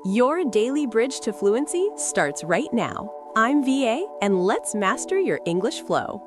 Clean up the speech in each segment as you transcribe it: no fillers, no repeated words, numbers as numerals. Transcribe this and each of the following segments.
Your daily bridge to fluency starts right now. I'm VA, and let's master your English flow.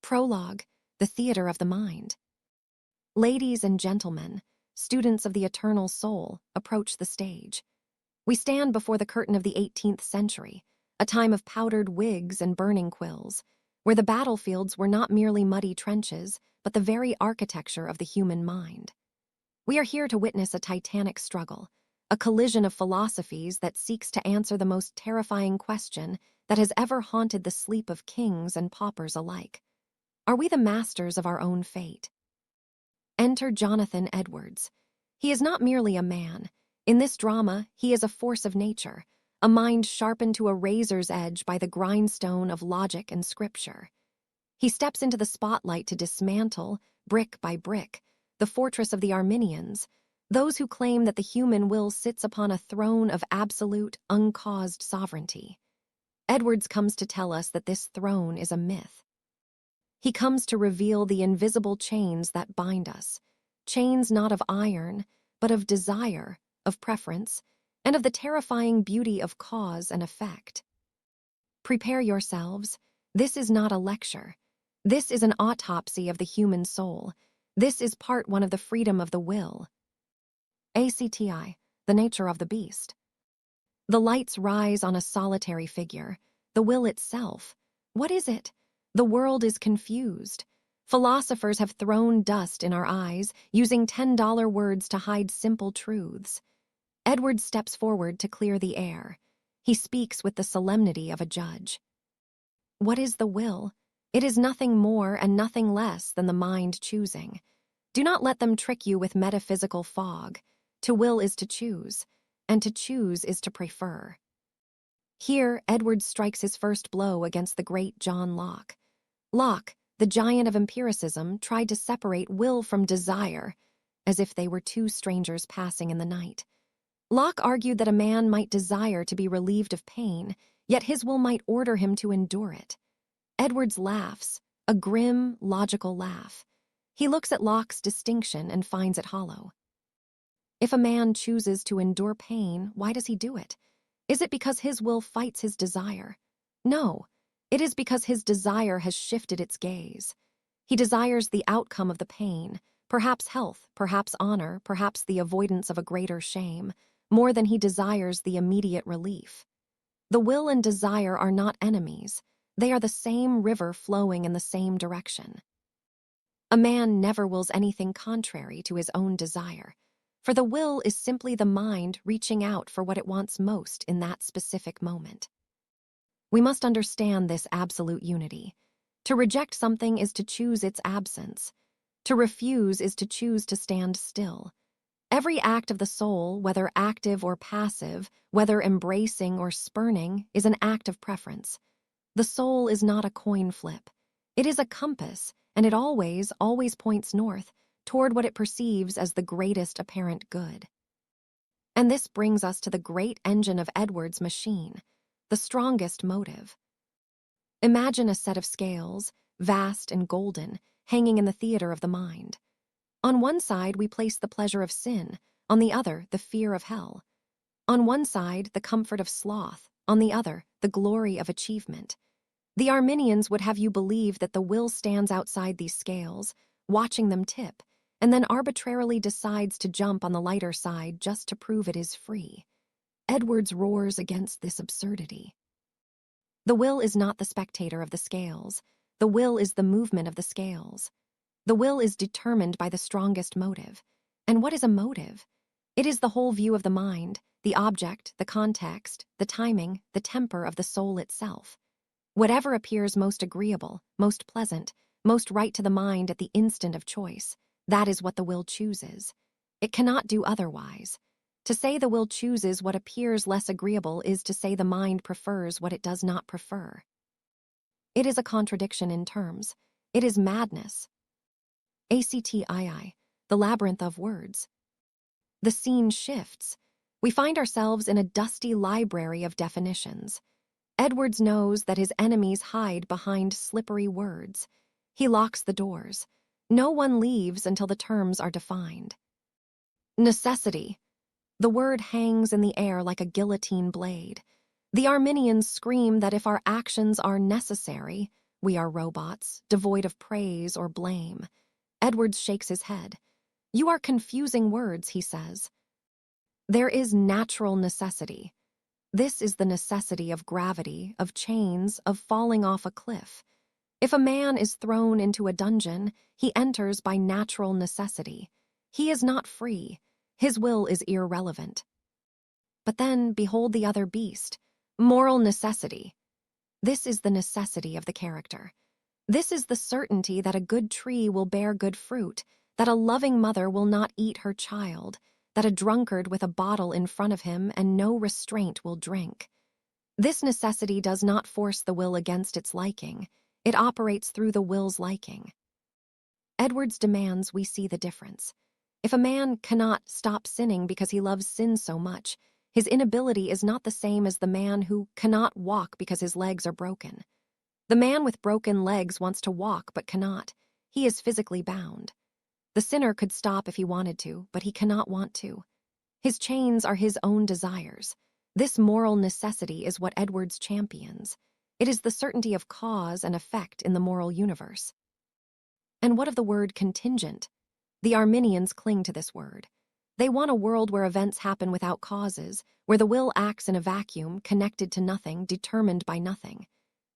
Prologue, the theater of the mind. Ladies and gentlemen, students of the eternal soul, approach the stage. We stand before the curtain of the 18th century, a time of powdered wigs and burning quills, where the battlefields were not merely muddy trenches, but the very architecture of the human mind. We are here to witness a titanic struggle, a collision of philosophies that seeks to answer the most terrifying question that has ever haunted the sleep of kings and paupers alike. Are we the masters of our own fate? Enter Jonathan Edwards. He is not merely a man. In this drama, he is a force of nature, a mind sharpened to a razor's edge by the grindstone of logic and scripture. He steps into the spotlight to dismantle, brick by brick, the fortress of the Arminians, those who claim that the human will sits upon a throne of absolute, uncaused sovereignty. Edwards comes to tell us that this throne is a myth. He comes to reveal the invisible chains that bind us, chains not of iron, but of desire, of preference, and of the terrifying beauty of cause and effect. Prepare yourselves. This is not a lecture. This is an autopsy of the human soul. This is part one of the freedom of the will. ACTI, the nature of the beast. The lights rise on a solitary figure, the will itself. What is it? The world is confused. Philosophers have thrown dust in our eyes, using $10 words to hide simple truths. Edward steps forward to clear the air. He speaks with the solemnity of a judge. What is the will? It is nothing more and nothing less than the mind choosing. Do not let them trick you with metaphysical fog. To will is to choose, and to choose is to prefer. Here, Edward strikes his first blow against the great John Locke. Locke, the giant of empiricism, tried to separate will from desire, as if they were two strangers passing in the night. Locke argued that a man might desire to be relieved of pain, yet his will might order him to endure it. Edwards laughs, a grim, logical laugh. He looks at Locke's distinction and finds it hollow. If a man chooses to endure pain, why does he do it? Is it because his will fights his desire? No, it is because his desire has shifted its gaze. He desires the outcome of the pain, perhaps health, perhaps honor, perhaps the avoidance of a greater shame, more than he desires the immediate relief. The will and desire are not enemies. They are the same river flowing in the same direction. A man never wills anything contrary to his own desire, for the will is simply the mind reaching out for what it wants most in that specific moment. We must understand this absolute unity. To reject something is to choose its absence. To refuse is to choose to stand still. Every act of the soul, whether active or passive, whether embracing or spurning, is an act of preference. The soul is not a coin flip. It is a compass, and it always points north, toward what it perceives as the greatest apparent good. And this brings us to the great engine of Edwards' machine, the strongest motive. Imagine a set of scales, vast and golden, hanging in the theater of the mind. On one side, we place the pleasure of sin, on the other, the fear of hell. On one side, the comfort of sloth, on the other, the glory of achievement. The Arminians would have you believe that the will stands outside these scales, watching them tip, and then arbitrarily decides to jump on the lighter side just to prove it is free. Edwards roars against this absurdity. The will is not the spectator of the scales. The will is the movement of the scales. The will is determined by the strongest motive. And what is a motive? It is the whole view of the mind, the object, the context, the timing, the temper of the soul itself. Whatever appears most agreeable, most pleasant, most right to the mind at the instant of choice, that is what the will chooses. It cannot do otherwise. To say the will chooses what appears less agreeable is to say the mind prefers what it does not prefer. It is a contradiction in terms. It is madness. ACTII, the labyrinth of words. The scene shifts. We find ourselves in a dusty library of definitions. Edwards knows that his enemies hide behind slippery words. He locks the doors. No one leaves until the terms are defined. Necessity. The word hangs in the air like a guillotine blade. The Arminians scream that if our actions are necessary, we are robots, devoid of praise or blame. Edwards shakes his head. You are confusing words, he says. There is natural necessity. This is the necessity of gravity, of chains, of falling off a cliff. If a man is thrown into a dungeon, he enters by natural necessity. He is not free. His will is irrelevant. But then, behold the other beast, moral necessity. This is the necessity of the character. This is the certainty that a good tree will bear good fruit, that a loving mother will not eat her child, that a drunkard with a bottle in front of him and no restraint will drink. This necessity does not force the will against its liking. It operates through the will's liking. Edwards demands we see the difference. If a man cannot stop sinning because he loves sin so much, his inability is not the same as the man who cannot walk because his legs are broken. The man with broken legs wants to walk but cannot. He is physically bound. The sinner could stop if he wanted to, but he cannot want to. His chains are his own desires. This moral necessity is what Edwards champions. It is the certainty of cause and effect in the moral universe. And what of the word contingent? The Arminians cling to this word. They want a world where events happen without causes, where the will acts in a vacuum, connected to nothing, determined by nothing.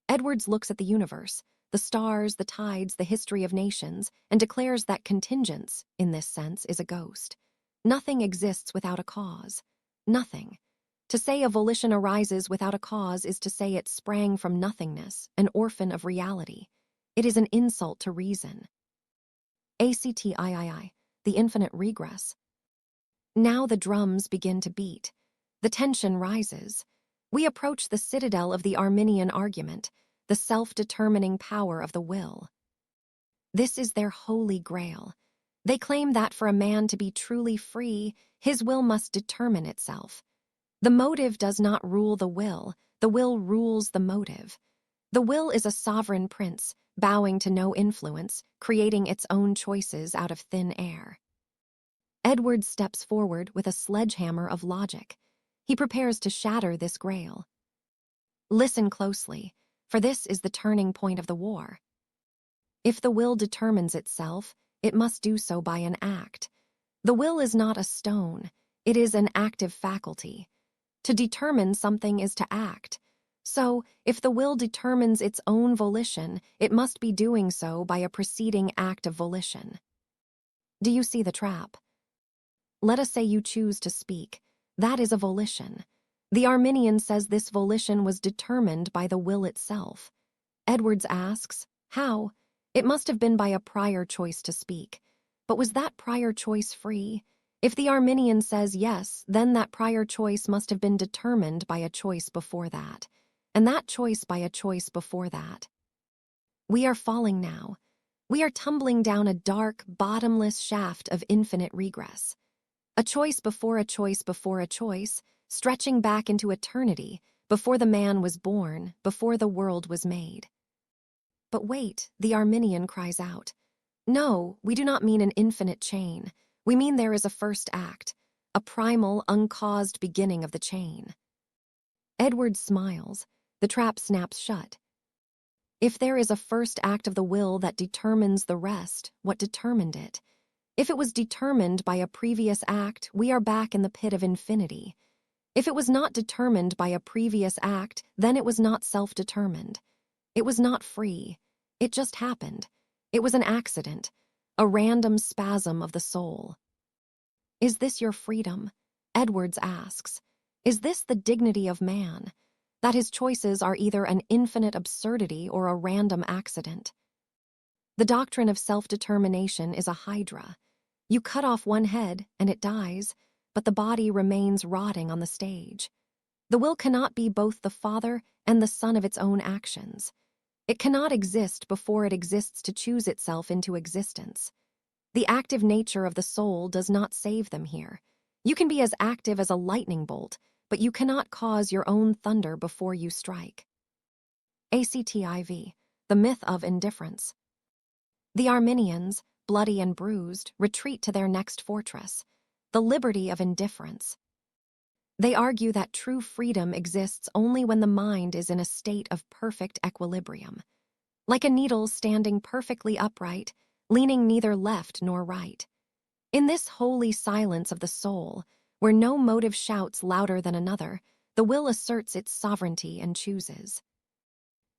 Edwards looks at the universe, the stars, the tides, the history of nations, and declares that contingence, in this sense, is a ghost. Nothing exists without a cause. Nothing. To say a volition arises without a cause is to say it sprang from nothingness, an orphan of reality. It is an insult to reason. Actii, the infinite regress. Now the drums begin to beat. The tension rises. We approach the citadel of the Arminian argument, the self-determining power of the will. This is their holy grail. They claim that for a man to be truly free, his will must determine itself. The motive does not rule the will rules the motive. The will is a sovereign prince, bowing to no influence, creating its own choices out of thin air. Edwards steps forward with a sledgehammer of logic. He prepares to shatter this grail. Listen closely, for this is the turning point of the war. If the will determines itself, it must do so by an act. The will is not a stone, it is an active faculty. To determine something is to act. So, if the will determines its own volition, it must be doing so by a preceding act of volition. Do you see the trap? Let us say you choose to speak. That is a volition. The Arminian says this volition was determined by the will itself. Edwards asks, how? It must have been by a prior choice to speak. But was that prior choice free? If the Arminian says yes, then that prior choice must have been determined by a choice before that. And that choice by a choice before that. We are falling now. We are tumbling down a dark, bottomless shaft of infinite regress. A choice before a choice before a choice, stretching back into eternity, before the man was born, before the world was made. But wait, the Arminian cries out. No, we do not mean an infinite chain. We mean there is a first act, a primal, uncaused beginning of the chain. Edwards smiles. The trap snaps shut. If there is a first act of the will that determines the rest, what determined it? If it was determined by a previous act, we are back in the pit of infinity. If it was not determined by a previous act, then it was not self-determined. It was not free. It just happened. It was an accident, a random spasm of the soul. Is this your freedom? Edwards asks. Is this the dignity of man? That his choices are either an infinite absurdity or a random accident? The doctrine of self-determination is a hydra. You cut off one head and it dies, but the body remains rotting on the stage. The will cannot be both the father and the son of its own actions. It cannot exist before it exists to choose itself into existence. The active nature of the soul does not save them here. You can be as active as a lightning bolt, but you cannot cause your own thunder before you strike. Activ, the myth of indifference. The Arminians, bloody and bruised, retreat to their next fortress, the liberty of indifference. They argue that true freedom exists only when the mind is in a state of perfect equilibrium, like a needle standing perfectly upright, leaning neither left nor right. In this holy silence of the soul, where no motive shouts louder than another, the will asserts its sovereignty and chooses.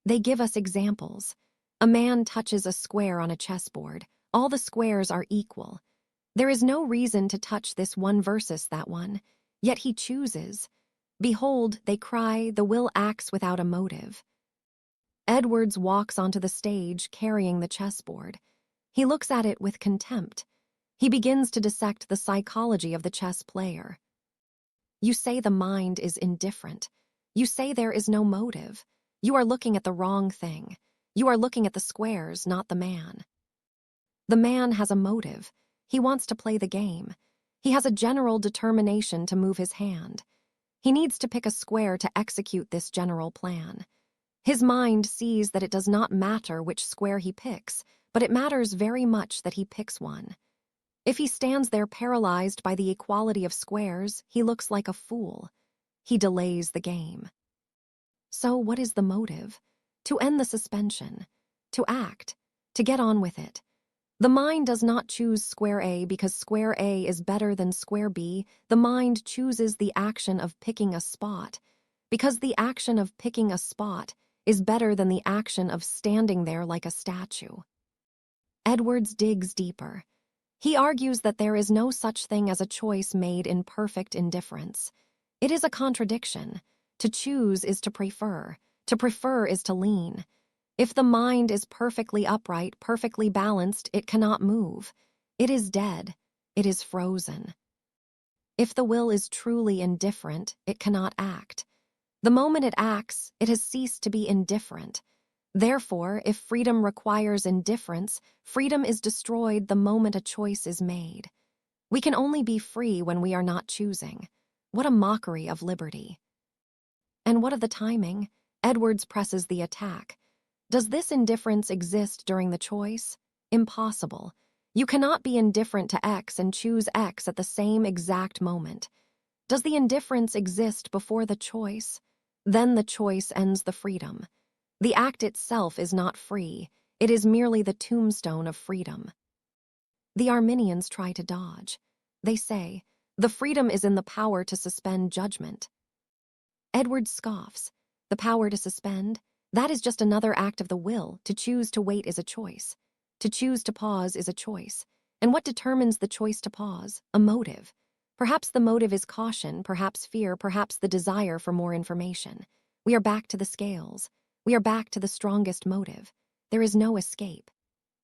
They give us examples. A man touches a square on a chessboard. All the squares are equal. There is no reason to touch this one versus that one, yet he chooses. Behold, they cry, the will acts without a motive. Edwards walks onto the stage carrying the chessboard. He looks at it with contempt. He begins to dissect the psychology of the chess player. You say the mind is indifferent. You say there is no motive. You are looking at the wrong thing. You are looking at the squares, not the man. The man has a motive. He wants to play the game. He has a general determination to move his hand. He needs to pick a square to execute this general plan. His mind sees that it does not matter which square he picks, but it matters very much that he picks one. If he stands there paralyzed by the equality of squares, he looks like a fool. He delays the game. So what is the motive? To end the suspension, to act, to get on with it. The mind does not choose square A because square A is better than square B. The mind chooses the action of picking a spot, because the action of picking a spot is better than the action of standing there like a statue. Edwards digs deeper. He argues that there is no such thing as a choice made in perfect indifference. It is a contradiction. To choose is to prefer. To prefer is to lean. If the mind is perfectly upright, perfectly balanced, it cannot move. It is dead. It is frozen. If the will is truly indifferent, it cannot act. The moment it acts, it has ceased to be indifferent. Therefore, if freedom requires indifference, freedom is destroyed the moment a choice is made. We can only be free when we are not choosing. What a mockery of liberty. And what of the timing? Edwards presses the attack. Does this indifference exist during the choice? Impossible. You cannot be indifferent to X and choose X at the same exact moment. Does the indifference exist before the choice? Then the choice ends the freedom. The act itself is not free. It is merely the tombstone of freedom. The Arminians try to dodge. They say, the freedom is in the power to suspend judgment. Edwards scoffs. The power to suspend? That is just another act of the will. To choose to wait is a choice. To choose to pause is a choice. And what determines the choice to pause? A motive. Perhaps the motive is caution, perhaps fear, perhaps the desire for more information. We are back to the scales. We are back to the strongest motive. There is no escape.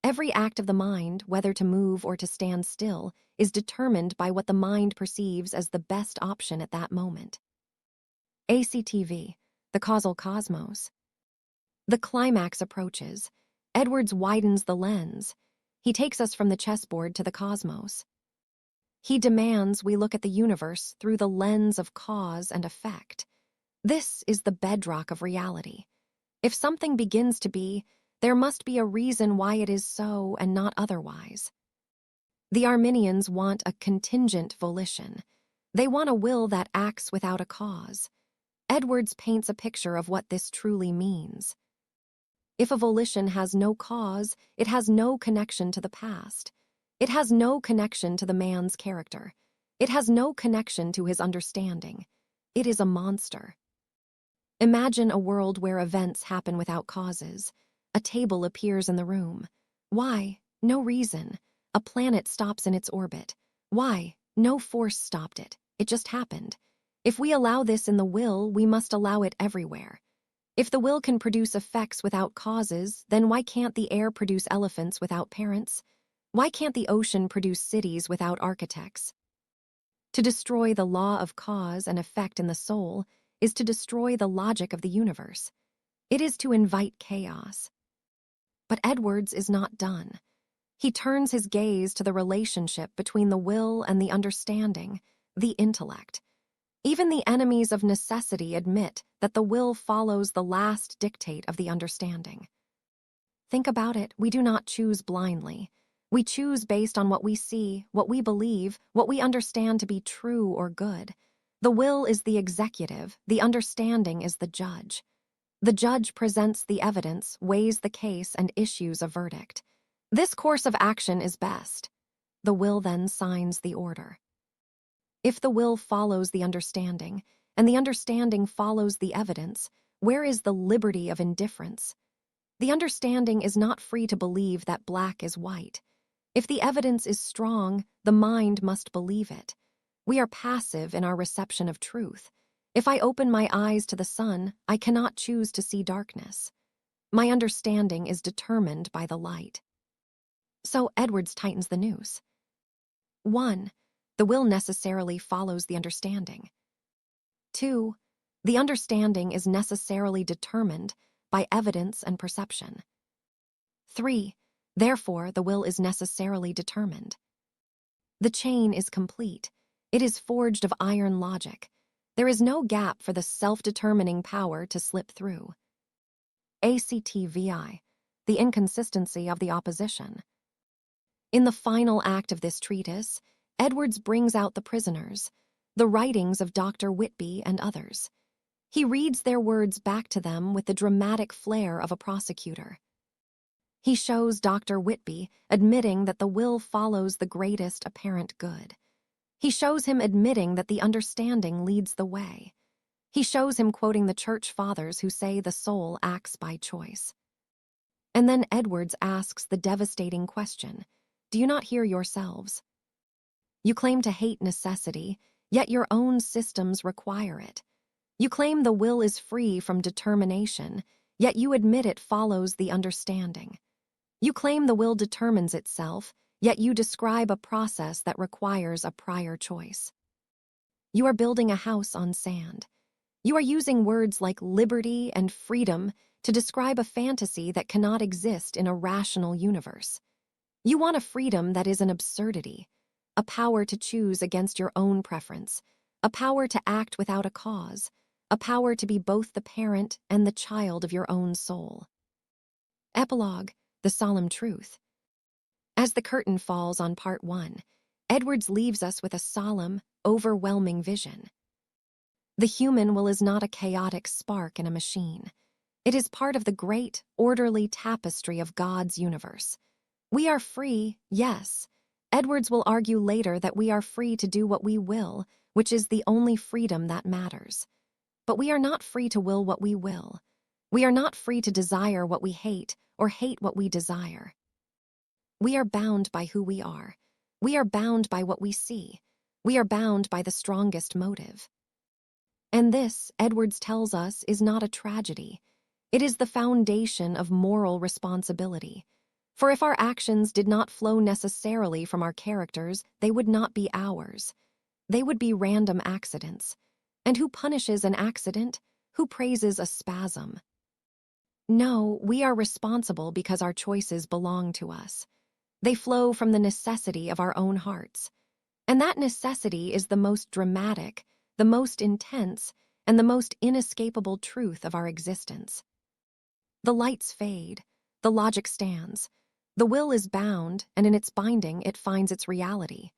Every act of the mind, whether to move or to stand still, is determined by what the mind perceives as the best option at that moment. ACTV, the causal cosmos. The climax approaches. Edwards widens the lens. He takes us from the chessboard to the cosmos. He demands we look at the universe through the lens of cause and effect. This is the bedrock of reality. If something begins to be, there must be a reason why it is so and not otherwise. The Arminians want a contingent volition. They want a will that acts without a cause. Edwards paints a picture of what this truly means. If a volition has no cause, it has no connection to the past. It has no connection to the man's character. It has no connection to his understanding. It is a monster. Imagine a world where events happen without causes. A table appears in the room. Why? No reason. A planet stops in its orbit. Why? No force stopped it. It just happened. If we allow this in the will, we must allow it everywhere. If the will can produce effects without causes, then why can't the air produce elephants without parents? Why can't the ocean produce cities without architects? To destroy the law of cause and effect in the soul is to destroy the logic of the universe. It is to invite chaos. But Edwards is not done. He turns his gaze to the relationship between the will and the understanding, the intellect. Even the enemies of necessity admit that the will follows the last dictate of the understanding. Think about it, we do not choose blindly. We choose based on what we see, what we believe, what we understand to be true or good. The will is the executive, the understanding is the judge. The judge presents the evidence, weighs the case, and issues a verdict. This course of action is best. The will then signs the order. If the will follows the understanding, and the understanding follows the evidence, where is the liberty of indifference? The understanding is not free to believe that black is white. If the evidence is strong, the mind must believe it. We are passive in our reception of truth. If I open my eyes to the sun, I cannot choose to see darkness. My understanding is determined by the light. So Edwards tightens the noose. 1. The will necessarily follows the understanding. 2. The understanding is necessarily determined by evidence and perception. 3. Therefore, the will is necessarily determined. The chain is complete. It is forged of iron logic. There is no gap for the self-determining power to slip through. ACTVI, the inconsistency of the opposition. In the final act of this treatise, Edwards brings out the prisoners, the writings of Dr. Whitby and others. He reads their words back to them with the dramatic flair of a prosecutor. He shows Dr. Whitby admitting that the will follows the greatest apparent good. He shows him admitting that the understanding leads the way. He shows him quoting the church fathers who say the soul acts by choice. And then Edwards asks the devastating question, do you not hear yourselves? You claim to hate necessity, yet your own systems require it. You claim the will is free from determination, yet you admit it follows the understanding. You claim the will determines itself, yet you describe a process that requires a prior choice. You are building a house on sand. You are using words like liberty and freedom to describe a fantasy that cannot exist in a rational universe. You want a freedom that is an absurdity, a power to choose against your own preference, a power to act without a cause, a power to be both the parent and the child of your own soul. Epilogue, the solemn truth. As the curtain falls on Part 1, Edwards leaves us with a solemn, overwhelming vision. The human will is not a chaotic spark in a machine. It is part of the great, orderly tapestry of God's universe. We are free, yes. Edwards will argue later that we are free to do what we will, which is the only freedom that matters. But we are not free to will what we will. We are not free to desire what we hate or hate what we desire. We are bound by who we are. We are bound by what we see. We are bound by the strongest motive. And this, Edwards tells us, is not a tragedy. It is the foundation of moral responsibility. For if our actions did not flow necessarily from our characters, they would not be ours. They would be random accidents. And who punishes an accident? Who praises a spasm? No, we are responsible because our choices belong to us. They flow from the necessity of our own hearts. And that necessity is the most dramatic, the most intense, and the most inescapable truth of our existence. The lights fade, the logic stands, the will is bound, and in its binding it finds its reality.